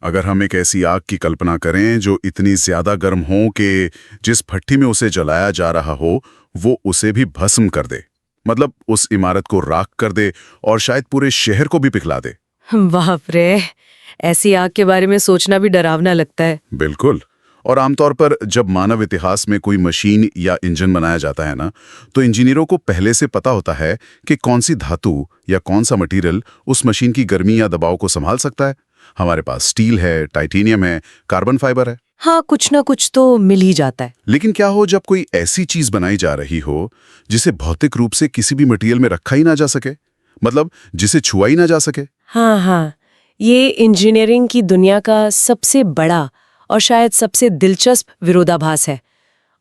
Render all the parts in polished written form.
अगर हम एक ऐसी आग की कल्पना करें जो इतनी ज्यादा गर्म हो कि जिस भट्टी में उसे जलाया जा रहा हो वो उसे भी भस्म कर दे, मतलब उस इमारत को राख कर दे और शायद पूरे शहर को भी पिघला दे। बाप रे, ऐसी आग के बारे में सोचना भी डरावना लगता है। बिल्कुल। और आमतौर पर जब मानव इतिहास में कोई मशीन या इंजन बनाया जाता है ना, तो इंजीनियरों को पहले से पता होता है कि कौन सी धातु या कौन सा मटेरियल उस मशीन की गर्मी या दबाव को संभाल सकता है। हमारे पास स्टील है, टाइटेनियम है, कार्बन फाइबर है। हाँ, कुछ ना कुछ तो मिल ही जाता है। लेकिन क्या हो जब कोई ऐसी चीज बनाई जा रही हो जिसे भौतिक रूप से किसी भी मटेरियल में रखा ही ना जा सके, मतलब जिसे छुआ ही ना जा सके? हाँ, ये इंजीनियरिंग की दुनिया का सबसे बड़ा और शायद सबसे दिलचस्प विरोधाभास है।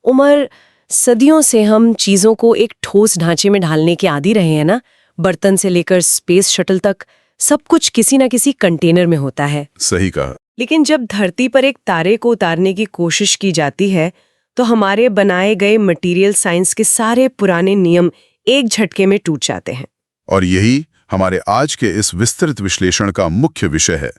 उमर, सदियों से हम चीजों को एक ठोस ढांचे में ढालने के आदी रहे हैं ना। बर्तन से लेकर स्पेस शटल तक सब कुछ किसी न किसी कंटेनर में होता है। सही कहा। लेकिन जब धरती पर एक तारे को उतारने की कोशिश की जाती है तो हमारे बनाए गए मटेरियल साइंस के सारे पुराने नियम एक झटके में टूट जाते हैं। और यही हमारे आज के इस विस्तृत विश्लेषण का मुख्य विषय है।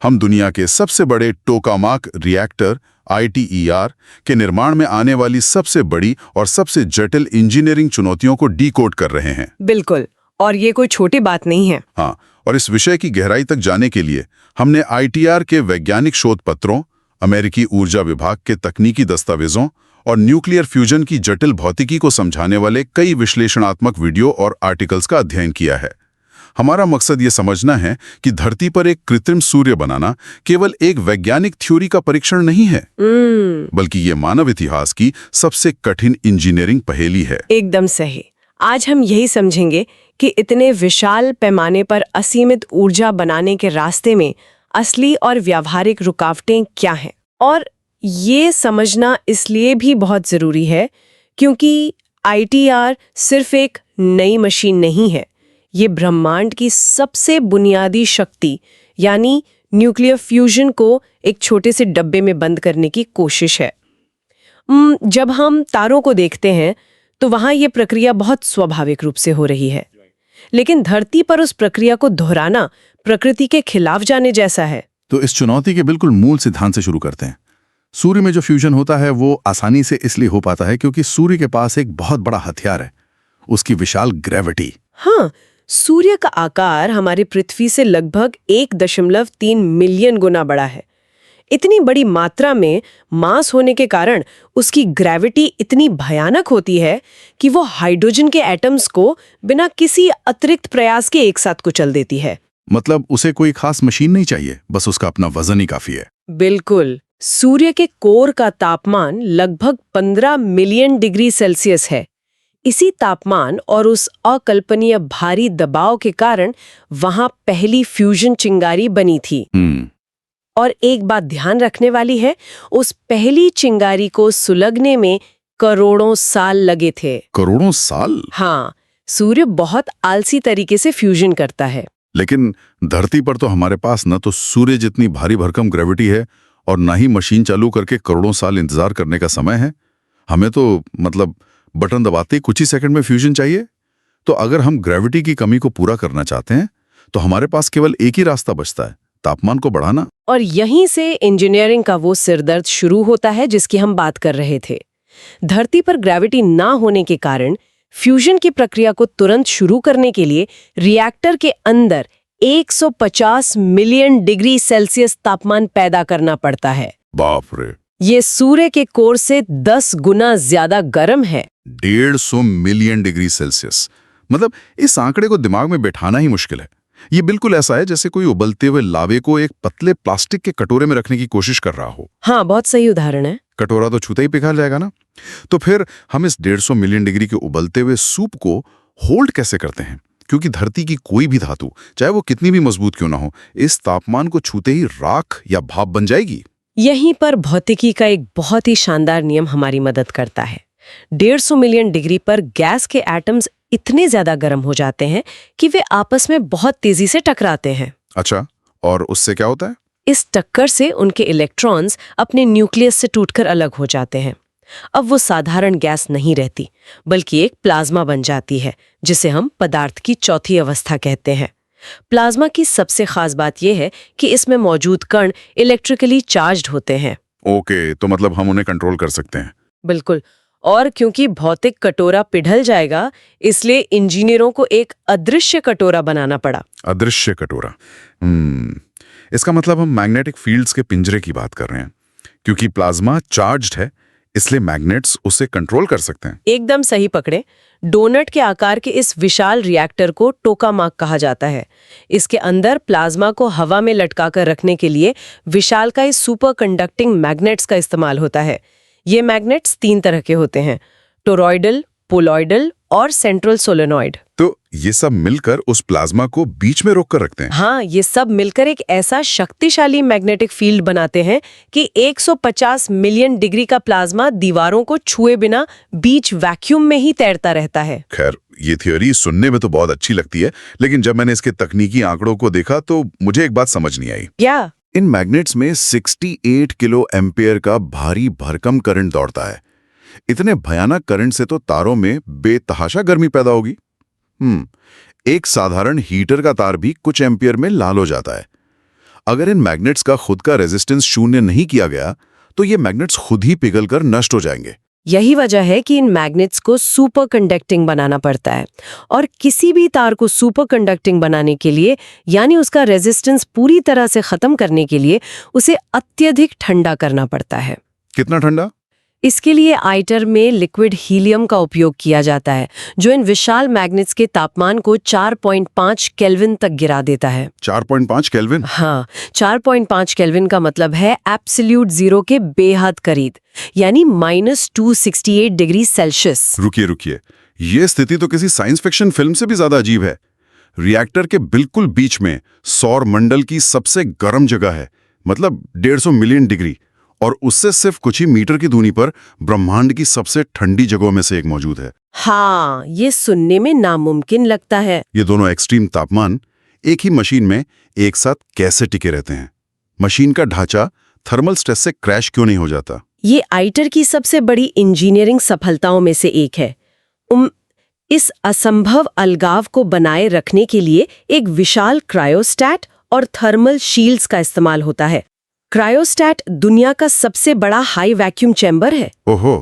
हम दुनिया के सबसे बड़े टोकामाक रिएक्टर ITER के निर्माण में आने वाली सबसे बड़ी और सबसे जटिल इंजीनियरिंग चुनौतियों को डीकोड कर रहे हैं। बिल्कुल, और ये कोई छोटी बात नहीं है। हाँ, और इस विषय की गहराई तक जाने के लिए हमने ITER के वैज्ञानिक शोध पत्रों, अमेरिकी ऊर्जा विभाग के तकनीकी दस्तावेजों और न्यूक्लियर फ्यूजन की जटिल भौतिकी को समझाने वाले कई विश्लेषणात्मक वीडियो और आर्टिकल्स का अध्ययन किया है। हमारा मकसद ये समझना है कि धरती पर एक कृत्रिम सूर्य बनाना केवल एक वैज्ञानिक थ्योरी का परीक्षण नहीं है, बल्कि ये मानव इतिहास की सबसे कठिन इंजीनियरिंग पहेली है। एकदम सही। आज हम यही समझेंगे कि इतने विशाल पैमाने पर असीमित ऊर्जा बनाने के रास्ते में असली और व्यावहारिक रुकावटें क्या हैं। और ये समझना इसलिए भी बहुत जरूरी है क्योंकि ITER सिर्फ एक नई मशीन नहीं है। ये ब्रह्मांड की सबसे बुनियादी शक्ति यानी न्यूक्लियर फ्यूजन को एक छोटे से डब्बे में बंद करने की कोशिश है। जब हम तारों को देखते हैं तो वहां ये प्रक्रिया बहुत स्वाभाविक रूप से हो रही है, लेकिन धरती पर उस प्रक्रिया को दोहराना प्रकृति के खिलाफ जाने जैसा है। तो इस चुनौती के बिल्कुल मूल सिद्धांत से शुरू करते हैं। सूर्य में जो फ्यूजन होता है वो आसानी से इसलिए हो पाता है क्योंकि सूर्य के पास एक बहुत बड़ा हथियार है, उसकी विशाल ग्रेविटी। हाँ, सूर्य का आकार हमारी पृथ्वी से लगभग 1.3 मिलियन गुना बड़ा है। इतनी बड़ी मात्रा में मास होने के कारण उसकी ग्रेविटी इतनी भयानक होती है कि वो हाइड्रोजन के एटम्स को बिना किसी अतिरिक्त प्रयास के एक साथ कुचल देती है। मतलब उसे कोई खास मशीन नहीं चाहिए, बस उसका अपना वजन ही काफी है। बिल्कुल। सूर्य के कोर का तापमान लगभग 15 मिलियन डिग्री सेल्सियस है। इसी तापमान और उस अकल्पनीय भारी दबाव के कारण वहां पहली फ्यूजन चिंगारी बनी थी। और एक बात ध्यान रखने वाली है, उस पहली चिंगारी को सुलगने में करोड़ों साल लगे थे। करोड़ों साल? हाँ, सूर्य बहुत आलसी तरीके से फ्यूजन करता है। लेकिन धरती पर तो हमारे पास न तो सूर्य जितनी भारी भरकम ग्रेविटी है और न ही मशीन चालू करके करोड़ों साल इंतजार करने का समय है। हमें तो मतलब बटन दबाते ही कुछ ही सेकंड में फ्यूजन चाहिए। तो अगर हम ग्रेविटी की कमी को पूरा करना चाहते हैं तो हमारे पास केवल एक ही रास्ता बचता है, तापमान को बढ़ाना। और यहीं से इंजीनियरिंग का वो सिरदर्द शुरू होता है जिसकी हम बात कर रहे थे। धरती पर ग्रेविटी ना होने के कारण फ्यूजन की प्रक्रिया को तुरंत शुरू करने के लिए रिएक्टर के अंदर 150 मिलियन डिग्री सेल्सियस तापमान पैदा करना पड़ता है। बाप रे! ये सूर्य के कोर से 10 गुना ज्यादा गर्म है। 150 मिलियन डिग्री सेल्सियस, मतलब इस आंकड़े को दिमाग में बैठाना ही मुश्किल है। ये बिल्कुल ऐसा है जैसे कोई उबलते हुए लावे को एक पतले प्लास्टिक के कटोरे में रखने की कोशिश कर रहा हो। हाँ, बहुत सही उदाहरण है। कटोरा तो छूते ही पिघल जाएगा ना। तो फिर हम इस 150 मिलियन डिग्री के उबलते हुए सूप को होल्ड कैसे करते हैं? क्योंकि धरती की कोई भी धातु, चाहे वो कितनी भी मजबूत क्यों ना हो, इस तापमान को छूते ही राख या भाप बन जाएगी। यहीं पर भौतिकी का एक बहुत ही शानदार नियम हमारी मदद करता है। 150 मिलियन डिग्री पर गैस के एटम्स इतने ज्यादा गर्म हो जाते हैं कि वे आपस में बहुत तेजी से टकराते हैं। अच्छा, और उससे क्या होता है? इस टक्कर से उनके इलेक्ट्रॉन्स अपने न्यूक्लियस से टूटकर अलग हो जाते हैं। अब वो साधारण गैस नहीं रहती, बल्कि एक प्लाज्मा बन जाती है, जिसे हम पदार्थ की चौथी अवस्था कहते हैं। प्लाज्मा की सबसे खास बात यह है कि इसमें मौजूद कण इलेक्ट्रिकली चार्ज्ड होते हैं। ओके, तो मतलब हम उन्हें कंट्रोल कर सकते हैं। बिल्कुल। और क्योंकि भौतिक कटोरा पिघल जाएगा, इसलिए इंजीनियरों को एक अदृश्य कटोरा बनाना पड़ा। अदृश्य कटोरा। इसका मतलब हम मैग्नेटिक फील्ड्स के पिंजरे की बात कर रहे हैं। क्योंकि प्लाज्मा चार्ज्ड है, इसलिए मैग्नेट्स उसे कंट्रोल कर सकते हैं। एकदम सही पकड़े। डोनट के आकार के इस विशाल रिएक्टर को टोकामाक कहा जाता है। इसके अंदर प्लाज्मा को हवा में लटकाकर रखने के लिए विशालकाय सुपर कंडक्टिंग मैग्नेट्स का इस्तेमाल होता है। ये मैग्नेट्स 3 तरह के होते हैं, टोरॉइडल, पोलॉइडल और सेंट्रल सोलेनॉइड। तो ये सब मिलकर उस प्लाज्मा को बीच में रोक कर रखते हैं। हाँ, ये सब मिलकर एक ऐसा शक्तिशाली मैग्नेटिक फील्ड बनाते हैं कि 150 मिलियन डिग्री का प्लाज्मा दीवारों को छुए बिना बीच वैक्यूम में ही तैरता रहता है। खैर, ये थ्योरी सुनने में तो बहुत अच्छी लगती है, लेकिन जब मैंने इसके तकनीकी आंकड़ों को देखा तो मुझे एक बात समझ नहीं आई। क्या? इन मैग्नेट्स में 68 किलो एम्पियर का भारी भरकम करंट दौड़ता है। इतने भयानक करंट से तो तारों में बेतहाशा गर्मी पैदा होगी। एक साधारण हीटर का तार भी कुछ एम्पियर में लाल हो जाता है। अगर इन मैग्नेट्स का खुद का रेजिस्टेंस शून्य नहीं किया गया तो ये मैग्नेट्स खुद ही पिघलकर नष्ट हो जाएंगे। यही वजह है कि इन मैग्नेट्स को सुपर कंडक्टिंग बनाना पड़ता है। और किसी भी तार को सुपर कंडक्टिंग बनाने के लिए, यानी उसका रेजिस्टेंस पूरी तरह से खत्म करने के लिए, उसे अत्यधिक ठंडा करना पड़ता है। कितना ठंडा? इसके लिए आइटर में लिक्विड हीलियम का उपयोग किया जाता है, जो इन विशाल मैग्नेट्स के तापमान को 4.5 केल्विन तक गिरा देता है। 4.5 केल्विन? हाँ, 4.5 केल्विन का मतलब है एब्सोल्यूट जीरो के बेहद करीब, यानी -268 डिग्री सेल्सियस। रुकिए, ये स्थिति तो किसी साइंस फिक्शन फिल्म से भी ज्यादा अजीब है। रिएक्टर के बिल्कुल बीच में सौर मंडल की सबसे गर्म जगह है, मतलब 150 मिलियन डिग्री, और उससे सिर्फ कुछ ही मीटर की दूरी पर ब्रह्मांड की सबसे ठंडी जगहों में से एक मौजूद है। हाँ, ये सुनने में नामुमकिन लगता है। ये दोनों एक्सट्रीम तापमान एक ही मशीन में एक साथ कैसे टिके रहते हैं? मशीन का ढांचा थर्मल स्ट्रेस से क्रैश क्यों नहीं हो जाता? ये आइटर की सबसे बड़ी इंजीनियरिंग सफलताओं में से एक है। इस असंभव अलगाव को बनाए रखने के लिए एक विशाल क्रायोस्टैट और थर्मल शील्ड्स का इस्तेमाल होता है। क्रायोस्टैट दुनिया का सबसे बड़ा हाई वैक्यूम चैम्बर है। ओहो,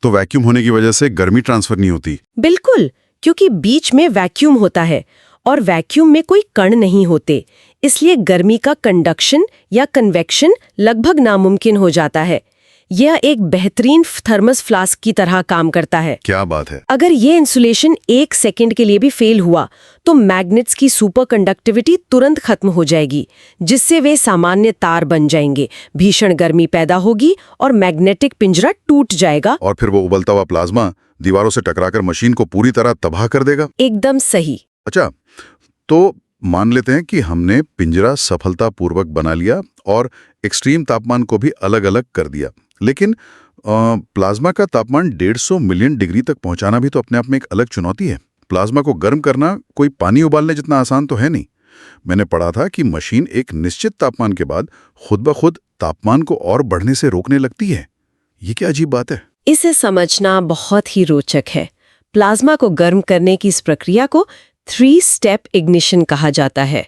तो वैक्यूम होने की वजह से गर्मी ट्रांसफर नहीं होती? बिल्कुल, क्योंकि बीच में वैक्यूम होता है और वैक्यूम में कोई कण नहीं होते, इसलिए गर्मी का कंडक्शन या कन्वेक्शन लगभग नामुमकिन हो जाता है। यह एक बेहतरीन थर्मस फ्लास्क की तरह काम करता है। क्या बात है! अगर ये इंसुलेशन 1 सेकंड के लिए भी फेल हुआ तो मैग्नेट्स की सुपर कंडक्टिविटी तुरंत खत्म हो जाएगी, जिससे वे सामान्य तार बन जाएंगे, भीषण गर्मी पैदा होगी और मैग्नेटिक पिंजरा टूट जाएगा। और फिर वो उबलता हुआ प्लाज्मा दीवारों से टकराकर मशीन को पूरी तरह तबाह कर देगा। एकदम सही। अच्छा, तो मान लेते हैं कि हमने पिंजरा सफलतापूर्वक बना लिया और एक्सट्रीम तापमान को भी अलग अलग कर दिया, लेकिन प्लाज्मा का तापमान 150 मिलियन डिग्री तक पहुंचाना भी तो अपने आप में एक अलग चुनौती है। प्लाज्मा को गर्म करना कोई पानी उबालने जितना आसान तो है नहीं। मैंने पढ़ा था कि मशीन एक निश्चित तापमान के बाद खुद ब खुद तापमान को और बढ़ने से रोकने लगती है। ये क्या अजीब बात है! इसे समझना बहुत ही रोचक है। प्लाज्मा को गर्म करने की इस प्रक्रिया को 3 स्टेप इग्निशन कहा जाता है।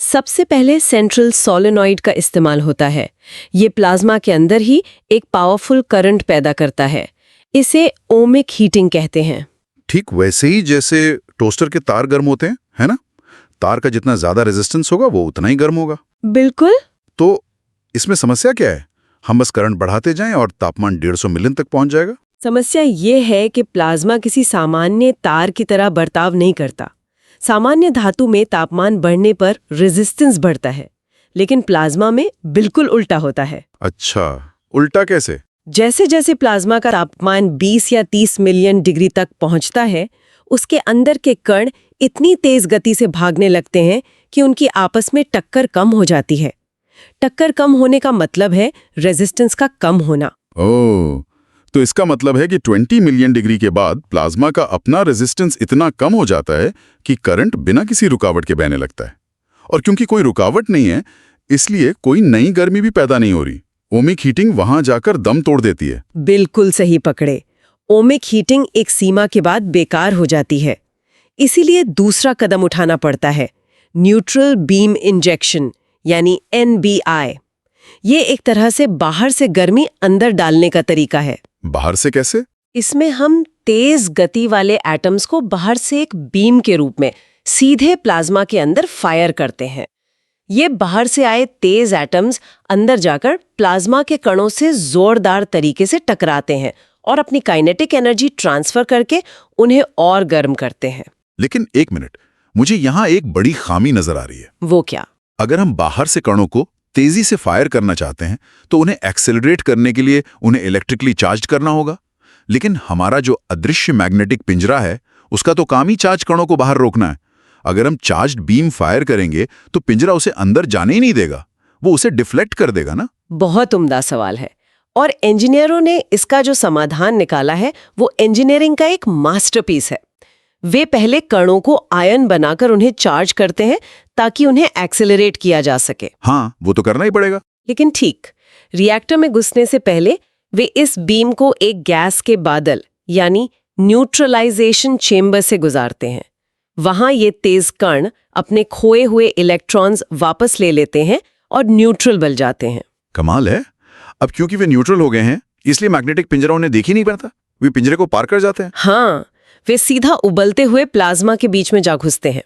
सबसे पहले सेंट्रल सोलेनॉइड का इस्तेमाल होता है। ये प्लाज्मा के अंदर ही एक पावरफुल करंट पैदा करता है। इसे ओमिक हीटिंग कहते हैं। ठीक वैसे ही जैसे टोस्टर के तार गर्म होते हैं, है ना? तार का जितना ज्यादा रेजिस्टेंस होगा वो उतना ही गर्म होगा। बिल्कुल। तो इसमें समस्या क्या है? हम बस करंट बढ़ाते जाएं और तापमान 150 मिलियन तक पहुंच जाएगा। समस्या ये है कि प्लाज्मा किसी सामान्य तार की तरह बर्ताव नहीं करता। सामान्य धातु में तापमान बढ़ने पर रेजिस्टेंस बढ़ता है, लेकिन प्लाज्मा में बिल्कुल उल्टा होता है। अच्छा, उल्टा कैसे? जैसे जैसे प्लाज्मा का तापमान 20 या 30 मिलियन डिग्री तक पहुंचता है, उसके अंदर के कण इतनी तेज गति से भागने लगते हैं कि उनकी आपस में टक्कर कम हो जाती है। टक्कर कम होने का मतलब है रेजिस्टेंस का कम होना। ओह, तो इसका मतलब है कि 20 मिलियन डिग्री के बाद प्लाज्मा का अपना रेजिस्टेंस इतना कम हो जाता है कि करंट बिना किसी रुकावट के बहने लगता है। और क्योंकि कोई रुकावट नहीं है, इसलिए कोई नई गर्मी भी पैदा नहीं हो रही। ओमिक हीटिंग वहां जाकर दम तोड़ देती है। बिल्कुल सही पकड़े। ओमिक हीटिंग एक सीमा के बाद बेकार हो जाती है। इसीलिए दूसरा कदम उठाना पड़ता है, न्यूट्रल बीम इंजेक्शन यानी NBI। ये एक तरह से बाहर से गर्मी अंदर डालने का तरीका है। बाहर से कैसे? इसमें हम तेज गति वाले एटम्स को बाहर से एक बीम के रूप में सीधे प्लाज्मा के अंदर फायर करते हैं। ये बाहर से आए तेज एटम्स अंदर जाकर प्लाज्मा के कणों से जोरदार तरीके से टकराते हैं और अपनी काइनेटिक एनर्जी ट्रांसफर करके उन्हें और गर्म करते हैं। लेकिन एक मिनट, मुझे यहाँ एक बड़ी खामी नजर आ रही है। वो क्या? अगर हम बाहर से कणों को तेजी से फायर करना चाहते हैं तो उन्हें एक्सेलरेट करने के लिए उन्हें इलेक्ट्रिकली चार्ज करना होगा। लेकिन हमारा जो अदृश्य मैग्नेटिक पिंजरा है उसका तो काम ही चार्ज कणों को बाहर रोकना है। अगर हम चार्ज्ड बीम फायर करेंगे तो पिंजरा उसे अंदर जाने ही नहीं देगा, वो उसे डिफ्लेक्ट कर देगा ना। बहुत उम्दा सवाल है और इंजीनियरों ने इसका जो समाधान निकाला है वो इंजीनियरिंग का एक मास्टरपीस है। वे पहले कणों को आयन बनाकर उन्हें चार्ज करते हैं ताकि उन्हें एक्सेलरेट किया जा सके। हाँ, वो तो करना ही पड़ेगा। लेकिन ठीक, रिएक्टर में घुसने से पहले वे इस बीम को एक गैस के बादल यानी न्यूट्रलाइजेशन चेंबर से गुजारते हैं। वहां ये तेज कण अपने खोए हुए इलेक्ट्रॉन्स वापस ले लेते हैं और न्यूट्रल बन जाते हैं। कमाल है। अब क्योंकि वे न्यूट्रल हो गए हैं इसलिए मैग्नेटिक पिंजरा उन्हें देख ही नहीं पाता, वे पिंजरे को पार कर जाते हैं। हाँ, वे सीधा उबलते हुए प्लाज्मा के बीच में जा घुसते हैं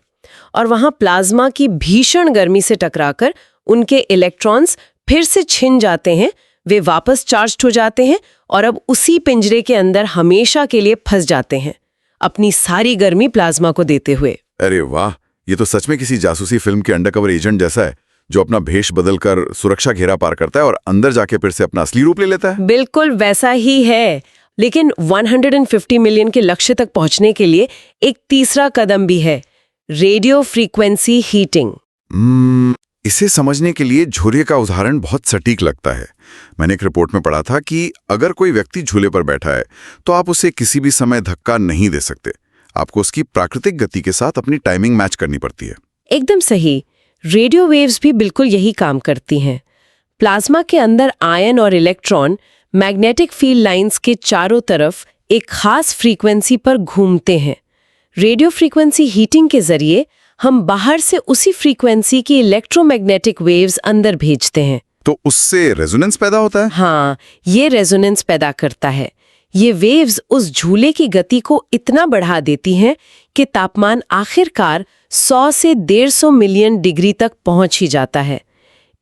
और वहां प्लाज्मा की भीषण गर्मी से टकराकर उनके इलेक्ट्रॉन्स फिर से छिन जाते हैं। वे वापस चार्ज्ड हो जाते हैं और अब उसी पिंजरे के अंदर हमेशा के लिए फंस जाते हैं, अपनी सारी गर्मी प्लाज्मा को देते हुए। अरे वाह, ये तो सच में किसी जासूसी फिल्म के अंडरकवर एजेंट जैसा है जो अपना भेष बदलकर सुरक्षा घेरा पार करता है और अंदर जाके फिर से अपना असली रूप ले लेता है। बिल्कुल वैसा ही है। लेकिन 150 मिलियन के लक्ष्य तक पहुंचने के लिए एक तीसरा कदम भी है, रेडियो फ्रीक्वेंसी हीटिंग। इसे समझने के लिए झूले का उदाहरण बहुत सटीक लगता है। मैंने एक रिपोर्ट में पढ़ा था कि अगर कोई व्यक्ति झूले पर बैठा है तो आप उसे किसी भी समय धक्का नहीं दे सकते। आपको उसकी प्राकृतिक गति के साथ अपनी टाइमिंग मैच करनी पड़ती है। एकदम सही। रेडियो वेव्स भी बिल्कुल यही काम करती हैं। प्लाज्मा के अंदर आयन और इलेक्ट्रॉन मैग्नेटिक फील्ड लाइंस के चारों तरफ एक खास फ्रीक्वेंसी पर घूमते हैं। रेडियो फ्रीक्वेंसी हीटिंग के जरिए हम बाहर से उसी फ्रीक्वेंसी की इलेक्ट्रोमैग्नेटिक वेव्स अंदर भेजते हैं। तो उससे रेजोनेंस पैदा होता है? हाँ, ये रेजोनेंस पैदा करता है। ये वेव्स उस झूले की गति को इतना बढ़ा देती हैं कि तापमान आखिरकार 100 से 150 मिलियन डिग्री तक पहुंच ही जाता है।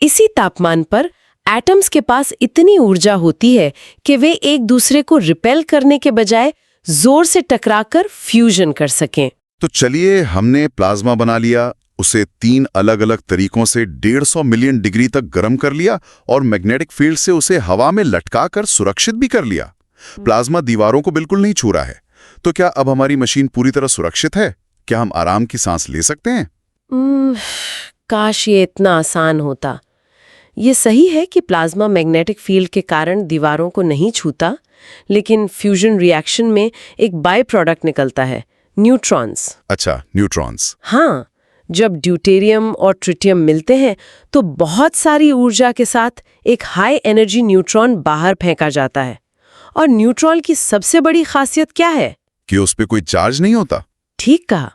इसी तापमान पर एटम्स के पास इतनी ऊर्जा होती है कि वे एक दूसरे को रिपेल करने के बजाय जोर से टकराकर फ्यूजन कर सकें। तो चलिए, हमने प्लाज्मा बना लिया, उसे 3 अलग-अलग तरीकों से 150 मिलियन डिग्री तक गर्म कर लिया और मैग्नेटिक फील्ड से उसे हवा में लटकाकर सुरक्षित भी कर लिया। प्लाज्मा दीवारों को बिल्कुल नहीं छू रहा है। तो क्या अब हमारी मशीन पूरी तरह सुरक्षित है? क्या हम आराम की सांस ले सकते हैं? काश ये इतना आसान होता। ये सही है कि प्लाज्मा मैग्नेटिक फील्ड के कारण दीवारों को नहीं छूता, लेकिन फ्यूजन रिएक्शन में एक बाय प्रोडक्ट निकलता है, न्यूट्रॉन्स। अच्छा, न्यूट्रॉन्स। हाँ, जब ड्यूटेरियम और ट्रिटियम मिलते हैं तो बहुत सारी ऊर्जा के साथ एक हाई एनर्जी न्यूट्रॉन बाहर फेंका जाता है। और न्यूट्रॉन की सबसे बड़ी खासियत क्या है? कि उस पे कोई चार्ज नहीं होता। ठीक कहा।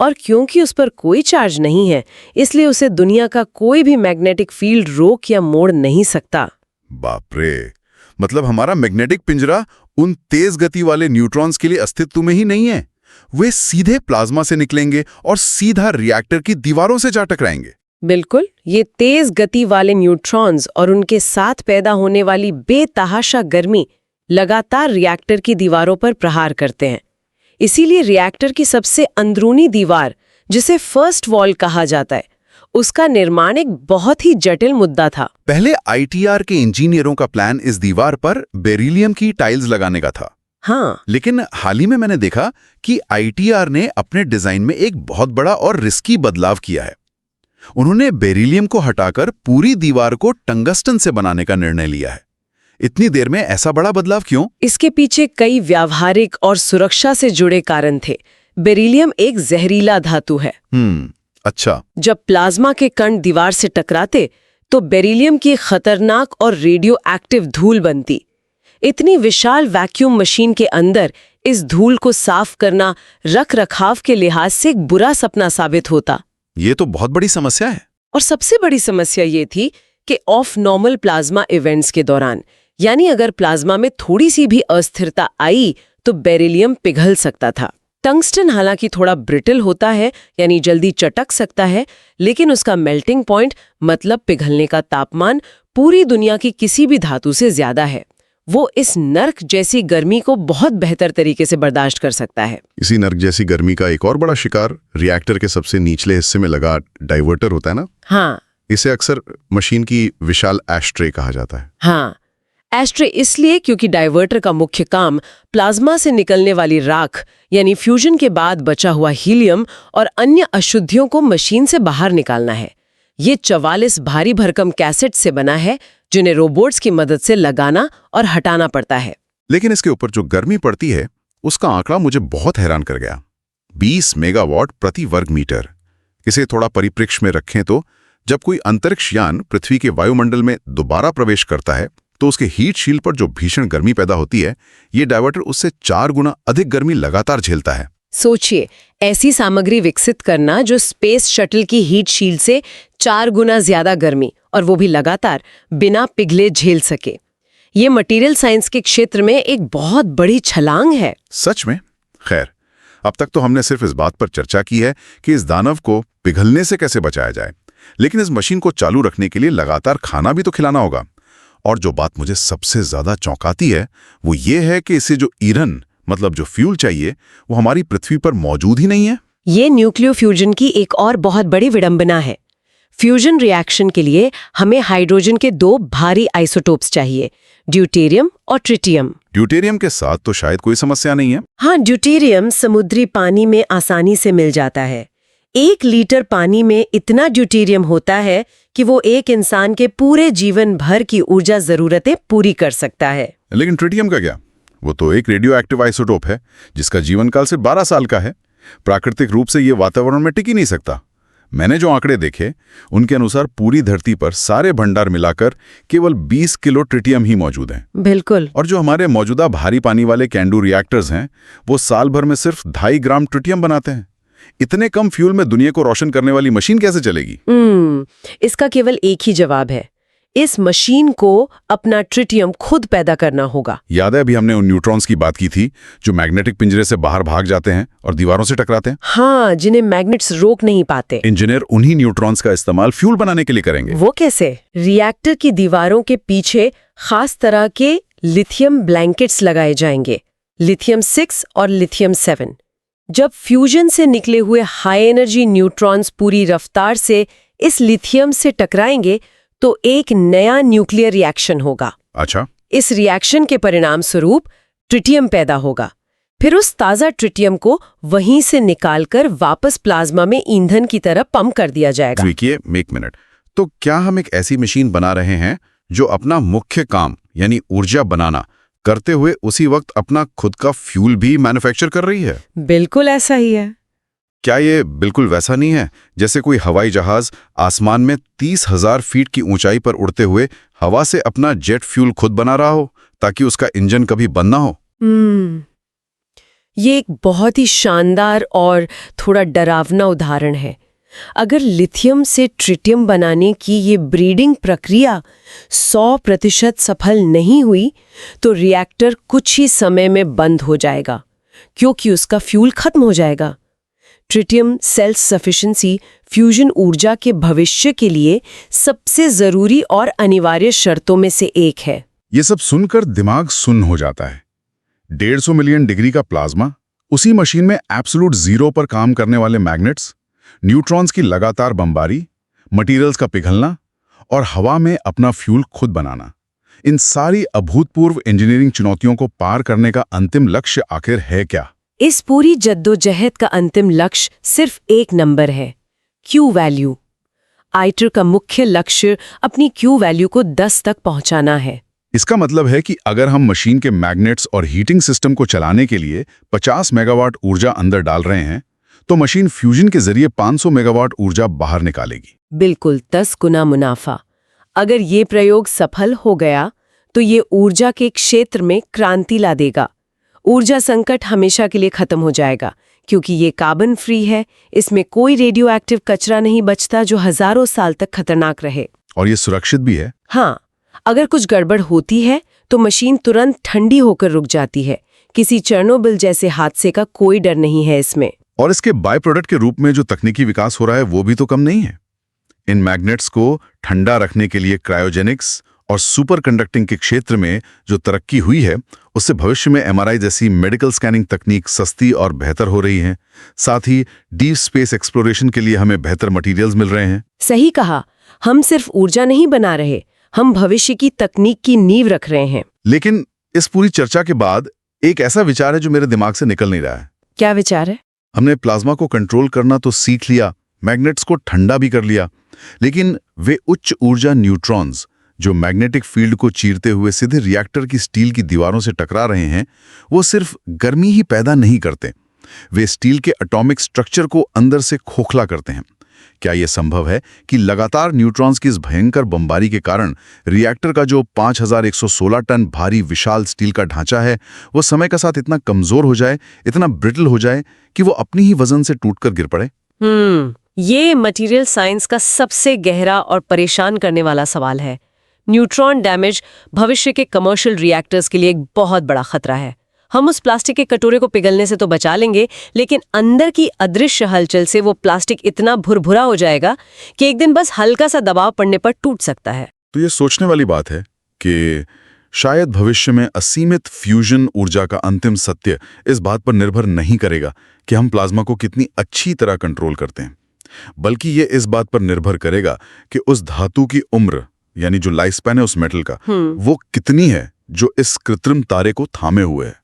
और क्योंकि उस पर कोई चार्ज नहीं है, इसलिए उसे दुनिया का कोई भी मैग्नेटिक फील्ड रोक या मोड़ नहीं सकता। बाप रे, मतलब हमारा मैग्नेटिक पिंजरा उन तेज गति वाले न्यूट्रॉन्स के लिए अस्तित्व में ही नहीं है। वे सीधे प्लाज्मा से निकलेंगे और सीधा रिएक्टर की दीवारों से जा टकराएंगे। बिल्कुल, ये तेज गति वाले न्यूट्रॉन्स और उनके साथ पैदा होने वाली बेतहाशा गर्मी लगातार रिएक्टर की दीवारों पर प्रहार करते हैं। इसीलिए रिएक्टर की सबसे अंदरूनी दीवार, जिसे फर्स्ट वॉल कहा जाता है, उसका निर्माण एक बहुत ही जटिल मुद्दा था। पहले आईटीआर के इंजीनियरों का प्लान इस दीवार पर बेरिलियम की टाइल्स लगाने का था। हाँ, लेकिन हाल ही में मैंने देखा कि आईटीआर ने अपने डिजाइन में एक बहुत बड़ा और रिस्की बदलाव किया है। उन्होंने बेरिलियम को हटाकर पूरी दीवार को टंगस्टन से बनाने का निर्णय लिया है। इतनी देर में ऐसा बड़ा बदलाव क्यों? इसके पीछे कई व्यावहारिक और सुरक्षा से जुड़े कारण थे। बेरिलियम एक जहरीला धातु है। अच्छा। जब प्लाज्मा के कण दीवार से टकराते तो बेरिलियम की खतरनाक और रेडियो एक्टिव धूल बनती। इतनी विशाल वैक्यूम मशीन के अंदर इस धूल को साफ करना रख रखाव के लिहाज से एक बुरा सपना साबित होता। ये तो बहुत बड़ी समस्या है। और सबसे बड़ी समस्या ये थी कि ऑफ नॉर्मल प्लाज्मा इवेंट्स के दौरान, यानी अगर प्लाज्मा में थोड़ी सी भी अस्थिरता आई तो बेरिलियम पिघल सकता था। टंगस्टन हालांकि थोड़ा ब्रिटल होता है, यानी जल्दी चटक सकता है, लेकिन उसका मेल्टिंग पॉइंट मतलब पिघलने का तापमान पूरी दुनिया की किसी भी धातु से ज्यादा है। वो इस नर्क जैसी गर्मी को बहुत बेहतर तरीके से बर्दाश्त कर सकता है। इसी नर्क जैसी गर्मी का एक और बड़ा शिकार रिएक्टर के सबसे निचले हिस्से में लगा डाइवर्टर होता है ना? हाँ, इसे अक्सर मशीन की विशाल एस्ट्रे कहा जाता है। हाँ, एस्ट्रे इसलिए क्योंकि डाइवर्टर का मुख्य काम प्लाज्मा से निकलने वाली राख यानी फ्यूजन के बाद बचा हुआ हीलियम और अन्य अशुद्धियों को मशीन से बाहर निकालना है। ये 44 भारी भरकम कैसेट से बना है जिन्हें रोबोट्स की मदद से लगाना और हटाना पड़ता है। लेकिन इसके ऊपर जो गर्मी पड़ती है उसका आंकड़ा मुझे बहुत हैरान कर गया। 20 मेगावाट प्रति वर्ग मीटर। इसे थोड़ा परिप्रेक्ष्य में रखें तो जब कोई अंतरिक्ष यान पृथ्वी के वायुमंडल में दोबारा प्रवेश करता है तो उसके हीट शील्ड पर जो भीषण गर्मी पैदा होती है, ये डाइवर्टर उससे 4 गुना अधिक गर्मी लगातार झेलता है। सोचिए, ऐसी सामग्री विकसित करना जो स्पेस शटल की हीट शील्ड से 4 गुना ज्यादा गर्मी, और वो भी लगातार बिना पिघले झेल सके। ये मटेरियल साइंस के क्षेत्र में एक बहुत बड़ी छलांग है। सच में। खैर, अब तक तो हमने सिर्फ इस बात पर चर्चा की है कि इस दानव को पिघलने से कैसे बचाया जाए, लेकिन इस मशीन को चालू रखने के लिए लगातार खाना भी तो खिलाना होगा। और जो बात मुझे सबसे ज्यादा चौंकाती है वो ये है कि इसे जो ईंधन मतलब जो फ्यूल चाहिए वो हमारी पृथ्वी पर मौजूद ही नहीं है। ये न्यूक्लियो फ्यूजन की एक और बहुत बड़ी विडंबना है। फ्यूजन रिएक्शन के लिए हमें हाइड्रोजन के 2 भारी आइसोटोप्स चाहिए, ड्यूटेरियम और ट्रिटियम। ड्यूटेरियम के साथ तो शायद कोई समस्या नहीं है। हाँ, ड्यूटेरियम समुद्री पानी में आसानी से मिल जाता है। 1 लीटर पानी में इतना ड्यूटेरियम होता है कि वो एक इंसान के पूरे जीवन भर की ऊर्जा जरूरतें पूरी कर सकता है। लेकिन ट्रिटियम का क्या? वो तो एक रेडियो एक्टिव आइसोटोप है जिसका जीवन काल सिर्फ 12 साल का है। प्राकृतिक रूप से ये वातावरण में टिक ही नहीं सकता। मैंने जो आंकड़े देखे उनके अनुसार पूरी धरती पर सारे भंडार मिलाकर केवल 20 किलो ट्रिटियम ही मौजूद हैं। बिल्कुल। और जो हमारे मौजूदा भारी पानी वाले कैंडू रिएक्टर्स हैं वो साल भर में सिर्फ 2.5 ग्राम ट्रिटियम बनाते हैं। इतने कम फ्यूल में दुनिया को रोशन करने वाली मशीन कैसे चलेगी? इसका केवल एक ही जवाब है, इस मशीन को अपना ट्रिटियम खुद पैदा करना होगा। याद है अभी हमने उन न्यूट्रॉन्स की बात की थी जो मैग्नेटिक पिंजरे से बाहर भाग जाते हैं और दीवारों से टकराते हैं। हाँ, जिन्हें मैग्नेट्स रोक नहीं पाते। इंजीनियर उन्हीं न्यूट्रॉन्स का इस्तेमाल फ्यूल बनाने के लिए करेंगे। वो कैसे? रिएक्टर की दीवारों के पीछे खास तरह के लिथियम ब्लैंकेट्स लगाए जाएंगे, लिथियम 6 और लिथियम 7। जब फ्यूजन से निकले हुए हाई एनर्जी न्यूट्रॉन्स पूरी रफ्तार से इस लिथियम से टकराएंगे तो एक नया न्यूक्लियर रिएक्शन होगा। अच्छा। इस रिएक्शन के परिणाम स्वरूप ट्रिटियम पैदा होगा। फिर उस ताज़ा ट्रिटियम को वहीं से निकालकर वापस प्लाज्मा में ईंधन की तरह पंप कर दिया जाएगा। देखिए, एक मिनट, तो क्या हम एक ऐसी मशीन बना रहे हैं जो अपना मुख्य काम यानी ऊर्जा बनाना करते हुए उसी वक्त अपना खुद का फ्यूल भी मैन्युफैक्चर कर रही है? बिल्कुल ऐसा ही है। क्या ये बिल्कुल वैसा नहीं है जैसे कोई हवाई जहाज आसमान में 30,000 फीट की ऊंचाई पर उड़ते हुए हवा से अपना जेट फ्यूल खुद बना रहा हो ताकि उसका इंजन कभी बंद ना हो? ये एक बहुत ही शानदार और थोड़ा डरावना उदाहरण है। अगर लिथियम से ट्रिटियम बनाने की ये ब्रीडिंग प्रक्रिया 100% सफल नहीं हुई तो रिएक्टर कुछ ही समय में बंद हो जाएगा क्योंकि उसका फ्यूल खत्म हो जाएगा। ट्रिटियम सेल्फ सफिशिएंसी फ्यूजन ऊर्जा के भविष्य के लिए सबसे जरूरी और अनिवार्य शर्तों में से एक है। ये सब सुनकर दिमाग सुन्न हो जाता है। 150 मिलियन डिग्री का प्लाज्मा, उसी मशीन में एब्सोल्यूट जीरो पर काम करने वाले मैग्नेट्स, न्यूट्रॉन्स की लगातार बमबारी, मटेरियल्स का पिघलना और हवा में अपना फ्यूल खुद बनाना। इन सारी अभूतपूर्व इंजीनियरिंग चुनौतियों को पार करने का अंतिम लक्ष्य आखिर है क्या? इस पूरी जद्दोजहद का अंतिम लक्ष्य सिर्फ एक नंबर है, क्यू वैल्यू। आइटर का मुख्य लक्ष्य अपनी क्यू वैल्यू को 10 तक पहुंचाना है। इसका मतलब है कि अगर हम मशीन के मैग्नेट्स और हीटिंग सिस्टम को चलाने के लिए 50 मेगावाट ऊर्जा अंदर डाल रहे हैं तो मशीन फ्यूजन के जरिए 500 मेगावाट ऊर्जा बाहर निकालेगी। बिल्कुल 10 गुना मुनाफा। अगर ये प्रयोग सफल हो गया तो ये ऊर्जा के क्षेत्र में क्रांति ला देगा। ऊर्जा संकट हमेशा के लिए खत्म हो जाएगा क्योंकि ये कार्बन फ्री है, इसमें कोई रेडियो एक्टिव कचरा नहीं बचता जो हजारों साल तक खतरनाक रहे। और ये सुरक्षित भी है। हाँ, अगर कुछ गड़बड़ होती है तो मशीन तुरंत ठंडी होकर रुक जाती है। किसी चेर्नोबिल जैसे हादसे का कोई डर नहीं है इसमें। और इसके बाय प्रोडक्ट के रूप में जो तकनीकी विकास हो रहा है वो भी तो कम नहीं है। इन मैग्नेट्स को ठंडा रखने के लिए क्रायोजेनिक्स और सुपर कंडक्टिंग के क्षेत्र में जो तरक्की हुई है, उससे भविष्य में एमआरआई जैसी मेडिकल स्कैनिंग तकनीक सस्ती और बेहतर हो रही है। साथ ही डीप स्पेस एक्सप्लोरेशन के लिए हमें बेहतर मटेरियल्स मिल रहे हैं। सही कहा, हम सिर्फ ऊर्जा नहीं बना रहे, हम भविष्य की तकनीक की नींव रख रहे हैं। लेकिन इस पूरी चर्चा के बाद एक ऐसा विचार है जो मेरे दिमाग से निकल नहीं रहा है। क्या विचार है? हमने प्लाज्मा को कंट्रोल करना तो सीख लिया, मैग्नेट्स को ठंडा भी कर लिया, लेकिन वे उच्च ऊर्जा न्यूट्रॉन्स जो मैग्नेटिक फील्ड को चीरते हुए सीधे रिएक्टर की स्टील की दीवारों से टकरा रहे हैं, वो सिर्फ गर्मी ही पैदा नहीं करते, वे स्टील के एटॉमिक स्ट्रक्चर को अंदर से खोखला करते हैं। क्या यह संभव है कि लगातार न्यूट्रॉन्स की इस भयंकर बमबारी के कारण रिएक्टर का जो 5116 टन भारी विशाल स्टील का ढांचा है, वो समय के साथ इतना कमजोर हो जाए, इतना ब्रिटल हो जाए कि वो अपनी ही वजन से टूटकर गिर पड़े? ये मटेरियल साइंस का सबसे गहरा और परेशान करने वाला सवाल है। न्यूट्रॉन डैमेज भविष्य के कमर्शियल रिएक्टर्स के लिए एक बहुत बड़ा खतरा है। हम उस प्लास्टिक के कटोरे को पिघलने से तो बचा लेंगे, लेकिन अंदर की अदृश्य हलचल से वो प्लास्टिक इतना भुरभुरा हो जाएगा कि एक दिन बस हल्का सा दबाव पड़ने पर टूट सकता है। तो ये सोचने वाली बात है कि शायद भविष्य में असीमित फ्यूजन ऊर्जा का अंतिम सत्य इस बात पर निर्भर नहीं करेगा कि हम प्लाज्मा को कितनी अच्छी तरह कंट्रोल करते हैं, बल्कि ये इस बात पर निर्भर करेगा कि उस धातु की उम्र, यानी जो लाइफ स्पैन है उस मेटल का, वो कितनी है जो इस कृत्रिम तारे को थामे हुए है।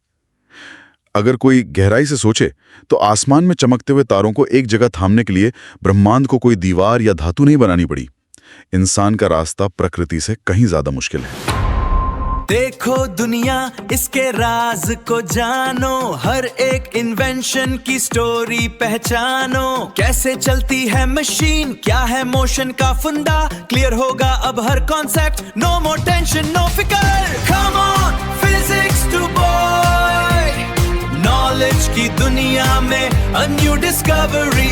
अगर कोई गहराई से सोचे तो आसमान में चमकते हुए तारों को एक जगह थामने के लिए ब्रह्मांड को कोई दीवार या धातु नहीं बनानी पड़ी। इंसान का रास्ता प्रकृति से कहीं ज्यादा मुश्किल है। देखो दुनिया, इसके राज को जानो, हर एक इन्वेंशन की स्टोरी पहचानो। कैसे चलती है मशीन, क्या है मोशन का फंडा, क्लियर होगा अब हर concept. No more tension, no फिकर, come on physics to boy. Knowledge की दुनिया में अ न्यू डिस्कवरी।